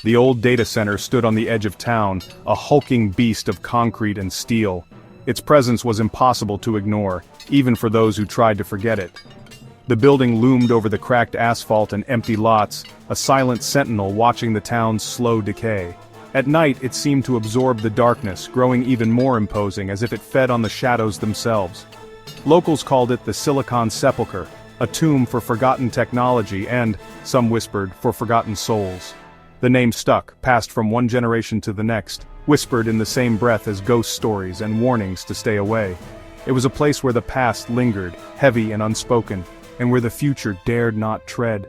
The old data center stood on the edge of town, a hulking beast of concrete and steel. Its presence was impossible to ignore, even for those who tried to forget it. The building loomed over the cracked asphalt and empty lots, a silent sentinel watching the town's slow decay. At night it seemed to absorb the darkness, growing even more imposing as if it fed on the shadows themselves. Locals called it the Silicon Sepulcher, a tomb for forgotten technology and, some whispered, for forgotten souls. The name stuck, passed from one generation to the next, whispered in the same breath as ghost stories and warnings to stay away. It was a place where the past lingered, heavy and unspoken, and where the future dared not tread.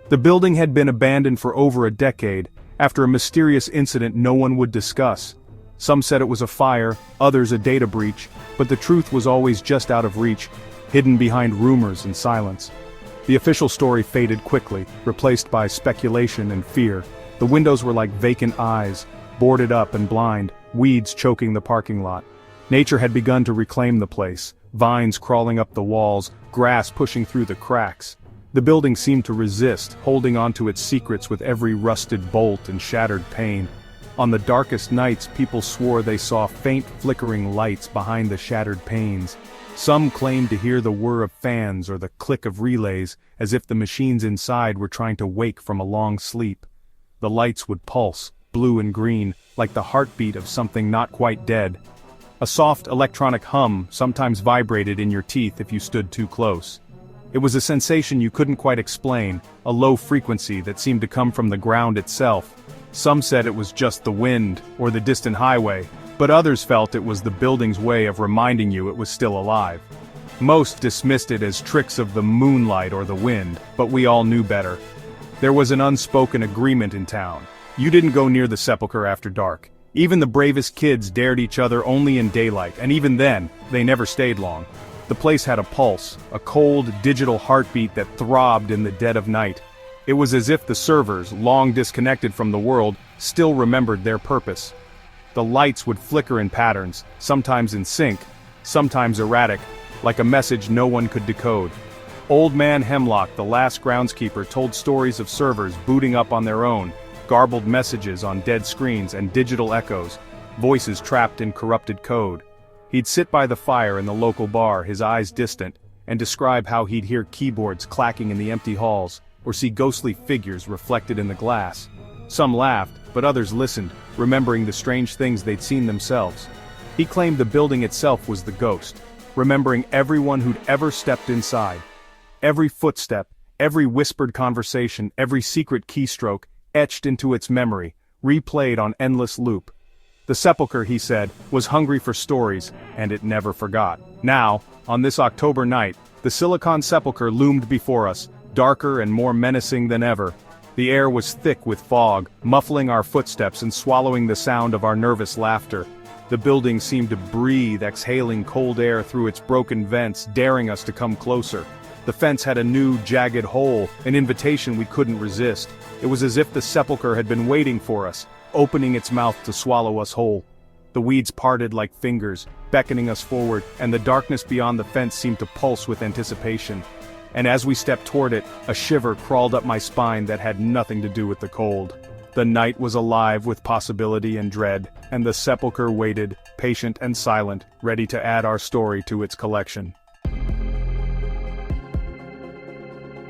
The building had been abandoned for over a decade, after a mysterious incident no one would discuss. Some said it was a fire, others a data breach, but the truth was always just out of reach, hidden behind rumors and silence. The official story faded quickly, replaced by speculation and fear. The windows were like vacant eyes, boarded up and blind, weeds choking the parking lot. Nature had begun to reclaim the place, vines crawling up the walls, grass pushing through the cracks. The building seemed to resist, holding on to its secrets with every rusted bolt and shattered pane. On the darkest nights people swore they saw faint flickering lights behind the shattered panes. Some claimed to hear the whir of fans or the click of relays, as if the machines inside were trying to wake from a long sleep. The lights would pulse, blue and green, like the heartbeat of something not quite dead. A soft electronic hum sometimes vibrated in your teeth if you stood too close. It was a sensation you couldn't quite explain, a low frequency that seemed to come from the ground itself. Some said it was just the wind, or the distant highway, but others felt it was the building's way of reminding you it was still alive. Most dismissed it as tricks of the moonlight or the wind, but we all knew better. There was an unspoken agreement in town. You didn't go near the sepulcher after dark. Even the bravest kids dared each other only in daylight, and even then, they never stayed long. The place had a pulse, a cold, digital heartbeat that throbbed in the dead of night. It was as if the servers, long disconnected from the world, still remembered their purpose. The lights would flicker in patterns, sometimes in sync, sometimes erratic, like a message no one could decode. Old Man Hemlock, the last groundskeeper, told stories of servers booting up on their own, garbled messages on dead screens and digital echoes, voices trapped in corrupted code. He'd sit by the fire in the local bar, his eyes distant, and describe how he'd hear keyboards clacking in the empty halls, or see ghostly figures reflected in the glass. Some laughed, but others listened, remembering the strange things they'd seen themselves. He claimed the building itself was the ghost, remembering everyone who'd ever stepped inside. Every footstep, every whispered conversation, every secret keystroke, etched into its memory, replayed on endless loop. The sepulcher, he said, was hungry for stories, and it never forgot. Now, on this October night, the Silicon Sepulcher loomed before us, darker and more menacing than ever. The air was thick with fog, muffling our footsteps and swallowing the sound of our nervous laughter. The building seemed to breathe, exhaling cold air through its broken vents, daring us to come closer. The fence had a new, jagged hole, an invitation we couldn't resist. It was as if the sepulcher had been waiting for us, opening its mouth to swallow us whole. The weeds parted like fingers, beckoning us forward, and the darkness beyond the fence seemed to pulse with anticipation. And as we stepped toward it, a shiver crawled up my spine that had nothing to do with the cold. The night was alive with possibility and dread, and the sepulcher waited, patient and silent, ready to add our story to its collection.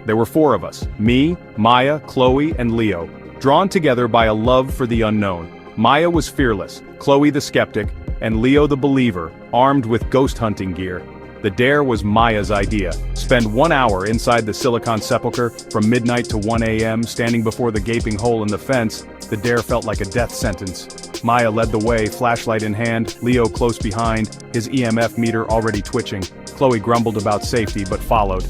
There were 4 of us, me, Maya, Chloe, and Leo, drawn together by a love for the unknown. Maya was fearless, Chloe the skeptic, and Leo the believer, armed with ghost hunting gear. The dare was Maya's idea. Spend 1 hour inside the Silicon Sepulcher, from midnight to 1 a.m., standing before the gaping hole in the fence. The dare felt like a death sentence. Maya led the way, flashlight in hand, Leo close behind, his EMF meter already twitching. Chloe grumbled about safety but followed.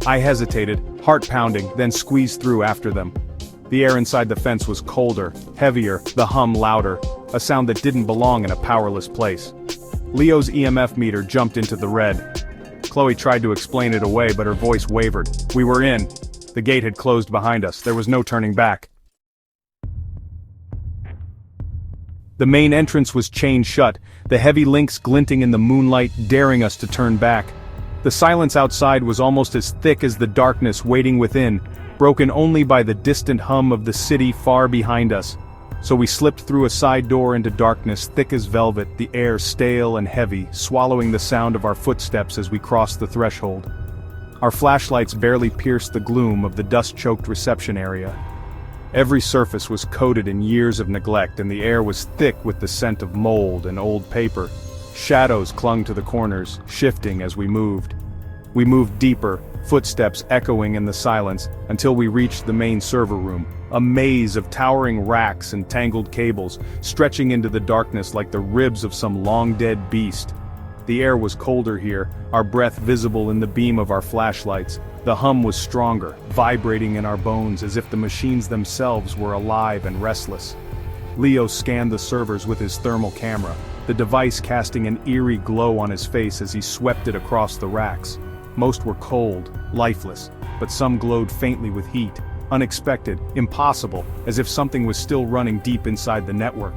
I hesitated, heart pounding, then squeezed through after them. The air inside the fence was colder, heavier, the hum louder, a sound that didn't belong in a powerless place. Leo's EMF meter jumped into the red. Chloe tried to explain it away, but her voice wavered. We were in. The gate had closed behind us. There was no turning back. The main entrance was chained shut, the heavy links glinting in the moonlight, daring us to turn back. The silence outside was almost as thick as the darkness waiting within, broken only by the distant hum of the city far behind us. So we slipped through a side door into darkness thick as velvet, the air stale and heavy, swallowing the sound of our footsteps as we crossed the threshold. Our flashlights barely pierced the gloom of the dust-choked reception area. Every surface was coated in years of neglect, and the air was thick with the scent of mold and old paper. Shadows clung to the corners, shifting as we moved. We moved deeper, footsteps echoing in the silence, until we reached the main server room, a maze of towering racks and tangled cables, stretching into the darkness like the ribs of some long-dead beast. The air was colder here, our breath visible in the beam of our flashlights. The hum was stronger, vibrating in our bones as if the machines themselves were alive and restless. Leo scanned the servers with his thermal camera, the device casting an eerie glow on his face as he swept it across the racks. Most were cold, lifeless, but some glowed faintly with heat, unexpected, impossible, as if something was still running deep inside the network.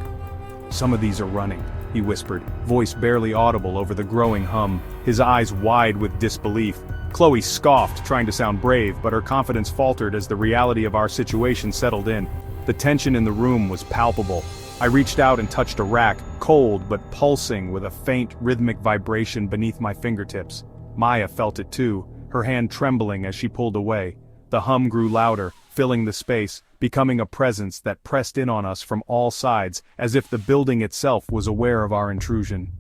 "Some of these are running," he whispered, voice barely audible over the growing hum, his eyes wide with disbelief. Chloe scoffed, trying to sound brave, but her confidence faltered as the reality of our situation settled in. The tension in the room was palpable. I reached out and touched a rack, cold but pulsing with a faint, rhythmic vibration beneath my fingertips. Maya felt it too, her hand trembling as she pulled away. The hum grew louder, filling the space, becoming a presence that pressed in on us from all sides, as if the building itself was aware of our intrusion.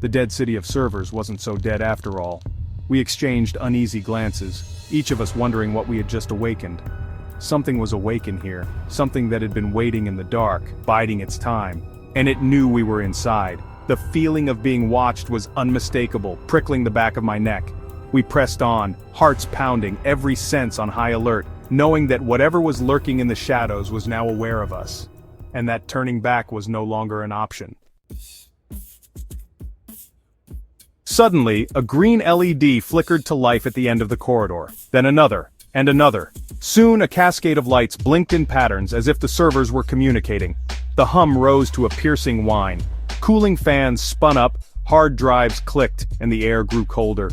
The dead city of servers wasn't so dead after all. We exchanged uneasy glances, each of us wondering what we had just awakened. Something was awake in here, something that had been waiting in the dark, biding its time. And it knew we were inside. The feeling of being watched was unmistakable, prickling the back of my neck. We pressed on, hearts pounding, every sense on high alert, knowing that whatever was lurking in the shadows was now aware of us. And that turning back was no longer an option. Suddenly, a green LED flickered to life at the end of the corridor, then another, and another. Soon a cascade of lights blinked in patterns as if the servers were communicating. The hum rose to a piercing whine. Cooling fans spun up, hard drives clicked, and the air grew colder.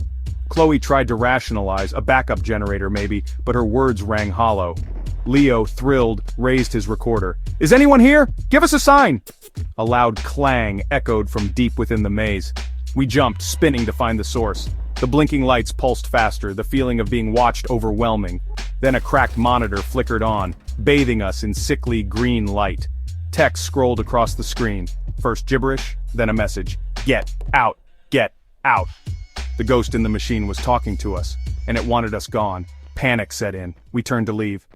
Chloe tried to rationalize, a backup generator maybe, but her words rang hollow. Leo, thrilled, raised his recorder. "Is anyone here? Give us a sign!" A loud clang echoed from deep within the maze. We jumped, spinning to find the source. The blinking lights pulsed faster, the feeling of being watched overwhelming. Then a cracked monitor flickered on, bathing us in sickly green light. Text scrolled across the screen. First gibberish, then a message. "Get out! Get out!" The ghost in the machine was talking to us, and it wanted us gone. Panic set in. We turned to leave.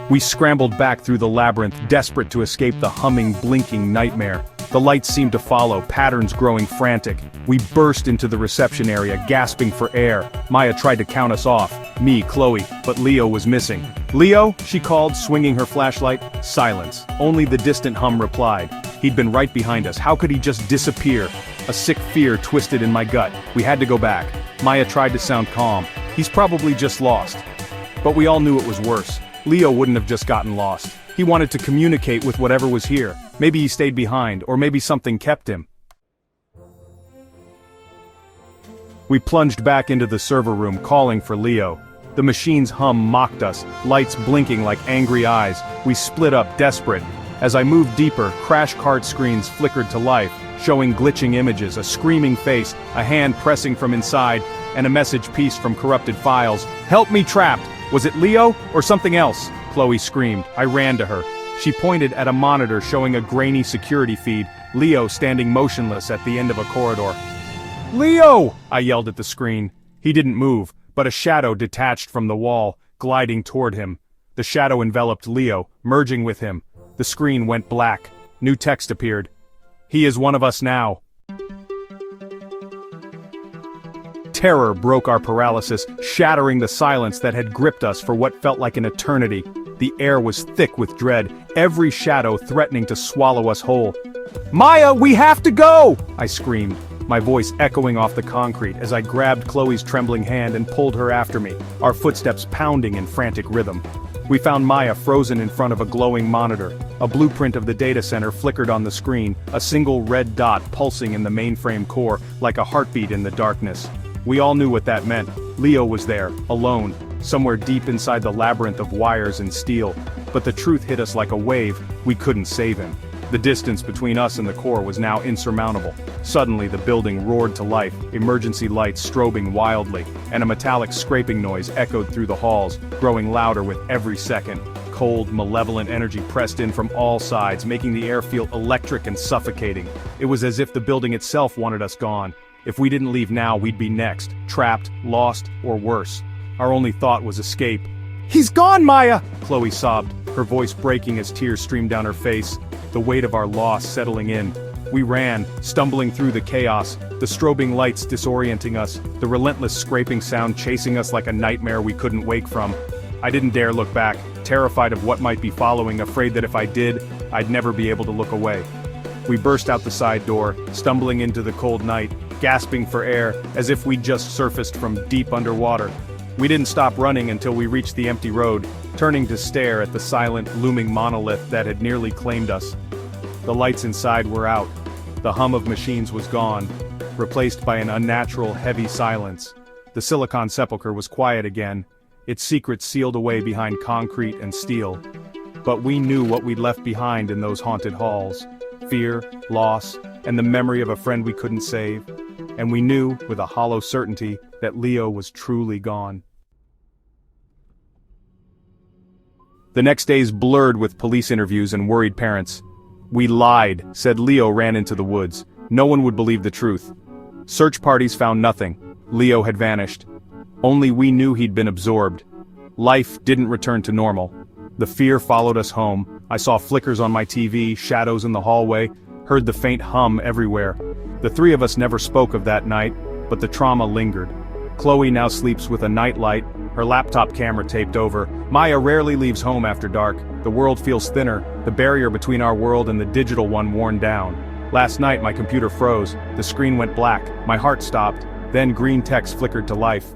We scrambled back through the labyrinth, desperate to escape the humming, blinking nightmare. The lights seemed to follow, patterns growing frantic. We burst into the reception area, gasping for air. Maya tried to count us off. Me, Chloe, but Leo was missing. "Leo?" she called, swinging her flashlight. Silence. Only the distant hum replied. He'd been right behind us. How could he just disappear? A sick fear twisted in my gut. We had to go back. Maya tried to sound calm. "He's probably just lost." But we all knew it was worse. Leo wouldn't have just gotten lost. He wanted to communicate with whatever was here. Maybe he stayed behind, or maybe something kept him. We plunged back into the server room, calling for Leo. The machine's hum mocked us, lights blinking like angry eyes. We split up, desperate. As I moved deeper, crash cart screens flickered to life, showing glitching images, a screaming face, a hand pressing from inside, and a message pieced from corrupted files. "Help me, trapped!" Was it Leo, or something else? Chloe screamed. I ran to her. She pointed at a monitor showing a grainy security feed, Leo standing motionless at the end of a corridor. "Leo!" I yelled at the screen. He didn't move, but a shadow detached from the wall, gliding toward him. The shadow enveloped Leo, merging with him. The screen went black. New text appeared. "He is one of us now." Terror broke our paralysis, shattering the silence that had gripped us for what felt like an eternity. The air was thick with dread, every shadow threatening to swallow us whole. "Maya, we have to go!" I screamed, my voice echoing off the concrete as I grabbed Chloe's trembling hand and pulled her after me, our footsteps pounding in frantic rhythm. We found Maya frozen in front of a glowing monitor. A blueprint of the data center flickered on the screen, a single red dot pulsing in the mainframe core like a heartbeat in the darkness. We all knew what that meant. Leo was there, alone, somewhere deep inside the labyrinth of wires and steel. But the truth hit us like a wave, we couldn't save him. The distance between us and the core was now insurmountable. Suddenly the building roared to life, emergency lights strobing wildly, and a metallic scraping noise echoed through the halls, growing louder with every second. Cold, malevolent energy pressed in from all sides, making the air feel electric and suffocating. It was as if the building itself wanted us gone. If we didn't leave now, we'd be next, trapped, lost, or worse. Our only thought was escape. "He's gone, Maya!" Chloe sobbed, her voice breaking as tears streamed down her face, the weight of our loss settling in. We ran, stumbling through the chaos, the strobing lights disorienting us, the relentless scraping sound chasing us like a nightmare we couldn't wake from. I didn't dare look back, terrified of what might be following, afraid that if I did, I'd never be able to look away. We burst out the side door, stumbling into the cold night, gasping for air, as if we'd just surfaced from deep underwater. We didn't stop running until we reached the empty road, turning to stare at the silent, looming monolith that had nearly claimed us. The lights inside were out. The hum of machines was gone, replaced by an unnatural, heavy silence. The Silicon Sepulcher was quiet again, its secrets sealed away behind concrete and steel. But we knew what we'd left behind in those haunted halls. Fear, loss, and the memory of a friend we couldn't save. And we knew, with a hollow certainty, that Leo was truly gone. The next days blurred with police interviews and worried parents. "We lied," said Leo ran into the woods. No one would believe the truth. Search parties found nothing. Leo had vanished. Only we knew he'd been absorbed. Life didn't return to normal. The fear followed us home. I saw flickers on my TV, shadows in the hallway, heard the faint hum everywhere. The three of us never spoke of that night, but the trauma lingered. Chloe now sleeps with a nightlight, her laptop camera taped over. Maya rarely leaves home after dark. The world feels thinner, the barrier between our world and the digital one worn down. Last night my computer froze, the screen went black, my heart stopped, then green text flickered to life.